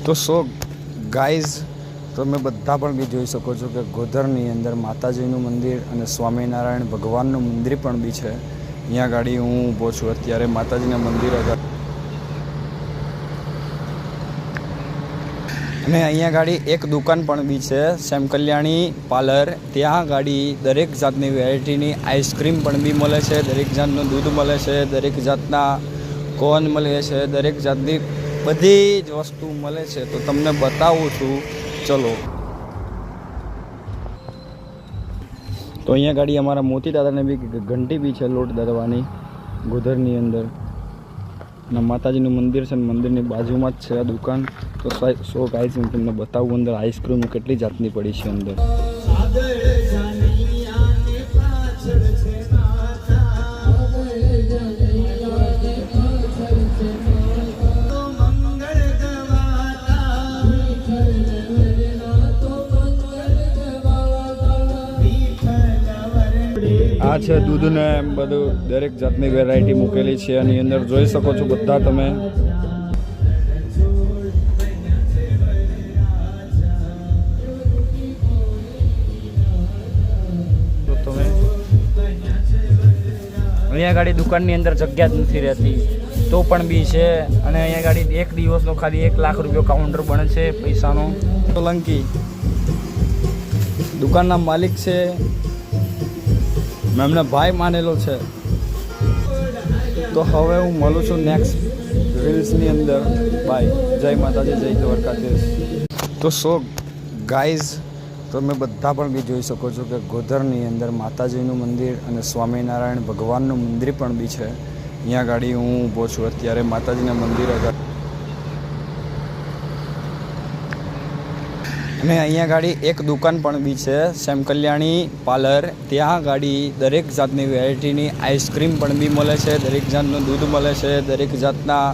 તો so guys, તમે બધા પણ બી જોઈ શકો છો કે ગોધરની અંદર માતાજીનું મંદિર અને સ્વામિનારાયણ ભગવાનનું મંદિર પણ બી છે. અહીંયા ગાડી હું ઊભો છું અત્યારે માતાજીના મંદિર આગળ, અને અહીંયા ગાડી એક દુકાન પણ બી છે, સેમ કલ્યાણી પાર્લર. ત્યાં ગાડી દરેક જાતની વેરાયટીની આઈસ્ક્રીમ પણ બી મળે છે, દરેક જાતનું દૂધ મળે છે, દરેક જાતના કોન મળે છે, દરેક જાતની બધી જ વસ્તુ મળે છે. તો તમને બતાવું છું, ચલો. તો અહીંયા ગાડી અમારા મોતી દાદાને બી ઘંટી બી છે લોટ દરવાની ગોધરની અંદર, અને માતાજીનું મંદિર છે, મંદિરની બાજુમાં જ છે આ દુકાન. તો સો ગાઈઝ, હું તમને બતાવું અંદર આઈસ્ક્રીમ કેટલી જાતની પડી છે અંદર. આ છે દૂધ ને એમ બધું દરેક જાતની વેરાયટી મૂકેલી છે એની અંદર, જોઈ શકો છો બધા તમે. તો તમે અહીંયા ગાડી દુકાનની અંદર જગ્યા જ નથી રહેતી તો પણ બી છે, અને અહીંયા ગાડી એક દિવસનો ખાલી 1 લાખ રૂપિયા કાઉન્ટર બને છે પૈસાનો. સોલંકી દુકાનના માલિક છે, મેં એમને ભાઈ માનેલો છે. તો હવે હું મળું છું નેક્સ્ટ રીલ્સની અંદર. બાય. જય માતાજી, જય દ્વારકાધીશ. તો સો ગાઈઝ, તમે બધા પણ બી જોઈ શકો છો કે ગોધરની અંદર માતાજીનું મંદિર અને સ્વામિનારાયણ ભગવાનનું મંદિર પણ બી છે. અહીંયા ગાડી હું ઊભો છું અત્યારે માતાજીના મંદિર આગળ, અને અહીંયા ગાડી એક દુકાન પણ બી છે, સેમ કલ્યાણી પાર્લર. ત્યાં ગાડી દરેક જાતની વેરાયટીની આઈસ્ક્રીમ પણ બી મળે છે, દરેક જાતનું દૂધ મળે છે, દરેક જાતના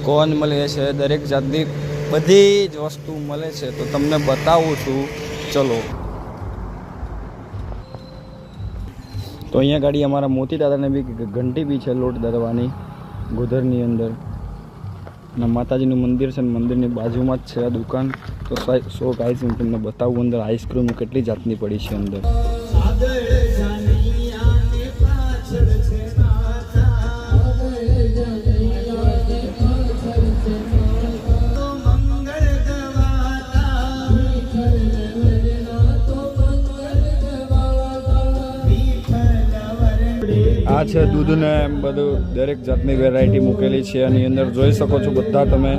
કોન મળે છે, દરેક જાતની બધી જ વસ્તુ મળે છે. તો તમને બતાવું છું, ચલો. તો અહીંયા ગાડી અમારા મોતી દાદાને બી ઘંટી બી છે લોટ દરવાની ગોધરની અંદર, અને માતાજીનું મંદિર છે, મંદિરની બાજુમાં જ છે આ દુકાન. તો સો ગાઈઝ, હું તમને બતાવું અંદર આઈસ્ક્રીમ કેટલી જાતની પડી છે અંદર. આ છે દૂધ ને એમ બધું દરેક જાતની વેરાયટી મૂકેલી છે એની અંદર, જોઈ શકો છો બધા તમે.